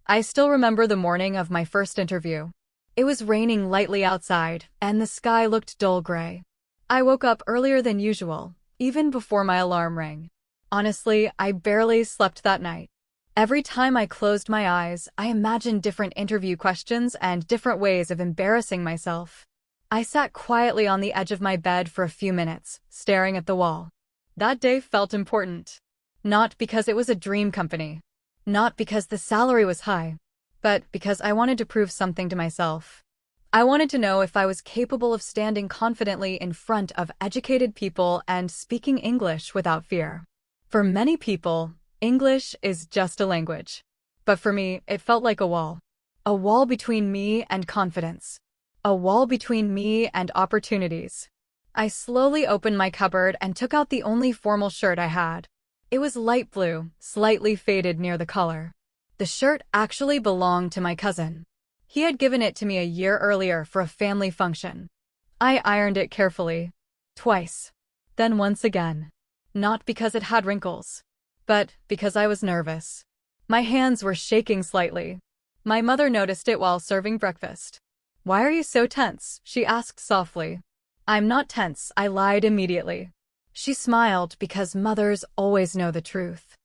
I still remember the morning of my first interview. It was raining lightly outside, and the sky looked dull gray. I woke up earlier than usual, even before my alarm rang. Honestly, I barely slept that night. Every time I closed my eyes, I imagined different interview questions and different ways of embarrassing myself. I sat quietly on the edge of my bed for a few minutes, staring at the wall. That day felt important. Not because it was a dream company. Not because the salary was high. But because I wanted to prove something to myself. I wanted to know if I was capable of standing confidently in front of educated people and speaking English without fear. For many people, English is just a language. But for me, it felt like a wall. A wall between me and confidence. A wall between me and opportunities. I slowly opened my cupboard and took out the only formal shirt I had. It was light blue, slightly faded near the collar. The shirt actually belonged to my cousin. He had given it to me a year earlier for a family function. I ironed it carefully. Twice. Then once again. Not because it had wrinkles, but because I was nervous. My hands were shaking slightly. My mother noticed it while serving breakfast. "Why are you so tense?" she asked softly. "I'm not tense," I lied immediately. She smiled because mothers always know the truth.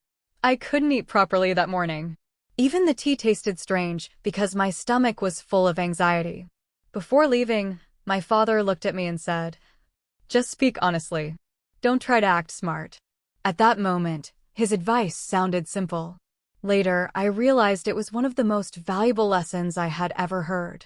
I couldn't eat properly that morning. Even the tea tasted strange because my stomach was full of anxiety. Before leaving, my father looked at me and said, "Just speak honestly. Don't try to act smart." At that moment, his advice sounded simple. Later, I realized it was one of the most valuable lessons I had ever heard.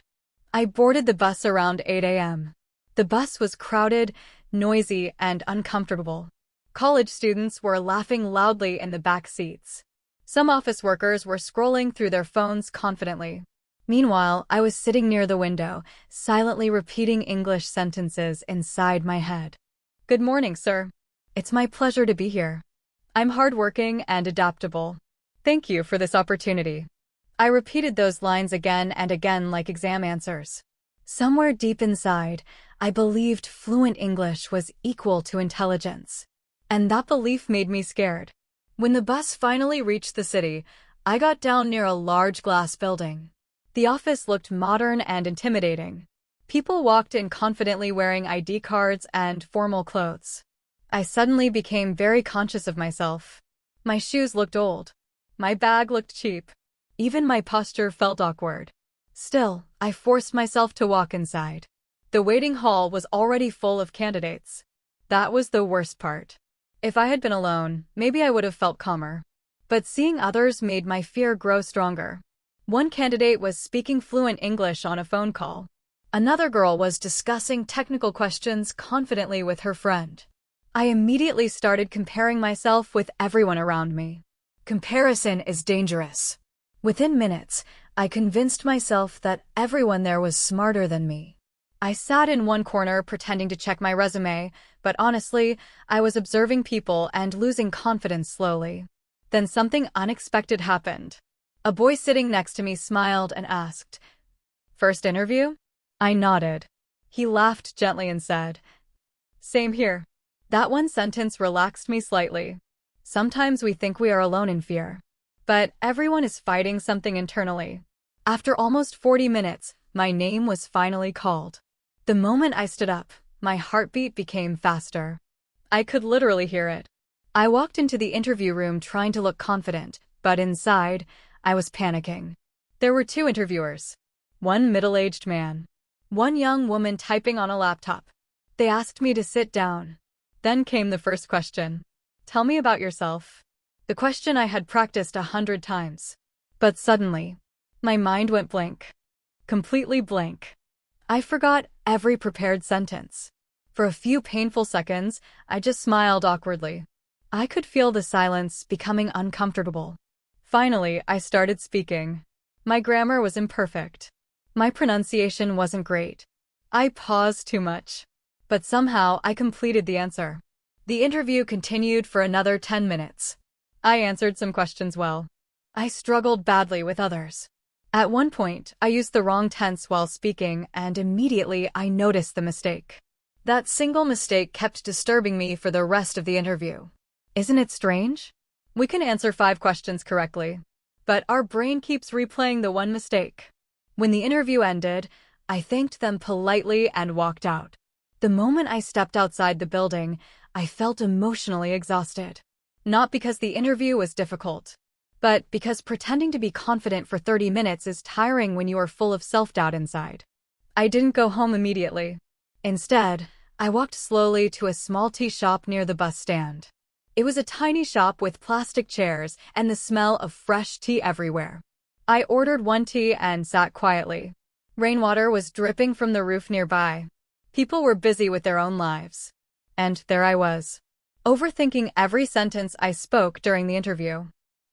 I boarded the bus around 8 a.m. The bus was crowded, noisy, and uncomfortable. College students were laughing loudly in the back seats. Some office workers were scrolling through their phones confidently. Meanwhile, I was sitting near the window, silently repeating English sentences inside my head. "Good morning, sir. It's my pleasure to be here. I'm hardworking and adaptable. Thank you for this opportunity." I repeated those lines again and again like exam answers. Somewhere deep inside, I believed fluent English was equal to intelligence. And that belief made me scared. When the bus finally reached the city, I got down near a large glass building. The office looked modern and intimidating. People walked in confidently wearing ID cards and formal clothes. I suddenly became very conscious of myself. My shoes looked old. My bag looked cheap. Even my posture felt awkward. Still, I forced myself to walk inside. The waiting hall was already full of candidates. That was the worst part. If I had been alone, maybe I would have felt calmer. But seeing others made my fear grow stronger. One candidate was speaking fluent English on a phone call. Another girl was discussing technical questions confidently with her friend. I immediately started comparing myself with everyone around me. Comparison is dangerous. Within minutes, I convinced myself that everyone there was smarter than me. I sat in one corner pretending to check my resume, but honestly, I was observing people and losing confidence slowly. Then something unexpected happened. A boy sitting next to me smiled and asked, "First interview?" I nodded. He laughed gently and said, "Same here." That one sentence relaxed me slightly. Sometimes we think we are alone in fear. But everyone is fighting something internally. After almost 40 minutes, my name was finally called. The moment I stood up, my heartbeat became faster. I could literally hear it. I walked into the interview room trying to look confident, but inside, I was panicking. There were two interviewers. One middle-aged man. One young woman typing on a laptop. They asked me to sit down. Then came the first question. "Tell me about yourself." The question I had practiced 100 times. But suddenly, my mind went blank. Completely blank. I forgot every prepared sentence. For a few painful seconds, I just smiled awkwardly. I could feel the silence becoming uncomfortable. Finally, I started speaking. My grammar was imperfect. My pronunciation wasn't great. I paused too much. But somehow, I completed the answer. The interview continued for another 10 minutes. I answered some questions well. I struggled badly with others. At one point, I used the wrong tense while speaking, and immediately I noticed the mistake. That single mistake kept disturbing me for the rest of the interview. Isn't it strange? We can answer 5 questions correctly. but our brain keeps replaying the one mistake. When the interview ended, I thanked them politely and walked out. The moment I stepped outside the building, I felt emotionally exhausted. Not because the interview was difficult, but because pretending to be confident for 30 minutes is tiring when you are full of self-doubt inside. I didn't go home immediately. Instead, I walked slowly to a small tea shop near the bus stand. It was a tiny shop with plastic chairs and the smell of fresh tea everywhere. I ordered one tea and sat quietly. Rainwater was dripping from the roof nearby. People were busy with their own lives. And there I was, overthinking every sentence I spoke during the interview.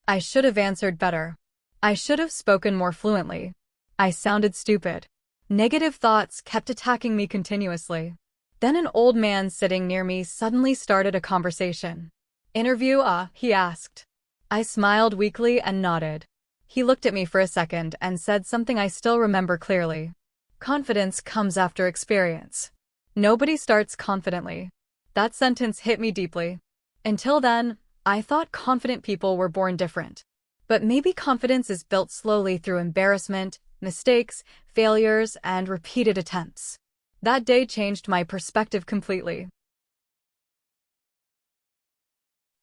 I should have answered better. I should have spoken more fluently. I sounded stupid. Negative thoughts kept attacking me continuously. Then an old man sitting near me suddenly started a conversation. "Interview, he asked. I smiled weakly and nodded. He looked at me for a second and said something I still remember clearly. Confidence comes after experience. Nobody starts confidently. That sentence hit me deeply. Until then, I thought confident people were born different. But maybe confidence is built slowly through embarrassment, mistakes, failures, and repeated attempts. That day changed my perspective completely.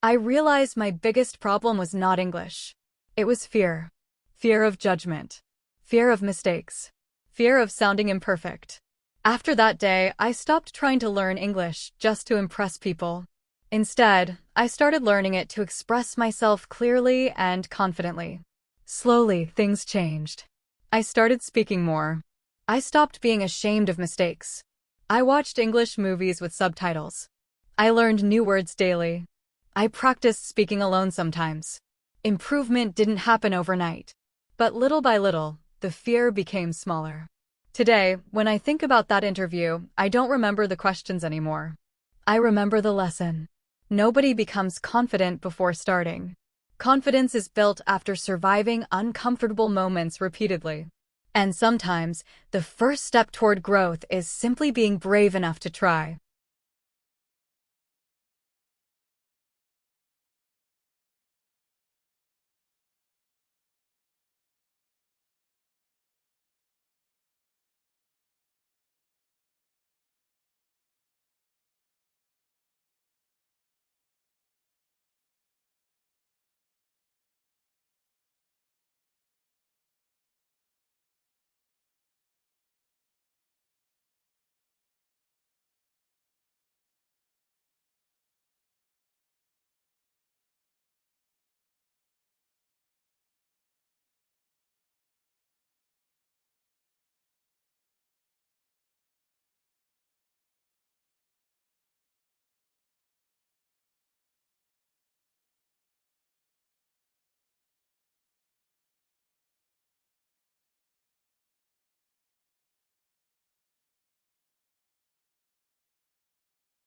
I realized my biggest problem was not English. It was fear. Fear of judgment. Fear of mistakes. Fear of sounding imperfect. After that day, I stopped trying to learn English just to impress people. Instead, I started learning it to express myself clearly and confidently. Slowly, things changed. I started speaking more. I stopped being ashamed of mistakes. I watched English movies with subtitles. I learned new words daily. I practiced speaking alone sometimes. Improvement didn't happen overnight. But little by little, the fear became smaller. Today, when I think about that interview, I don't remember the questions anymore. I remember the lesson. Nobody becomes confident before starting. Confidence is built after surviving uncomfortable moments repeatedly. And sometimes, the first step toward growth is simply being brave enough to try.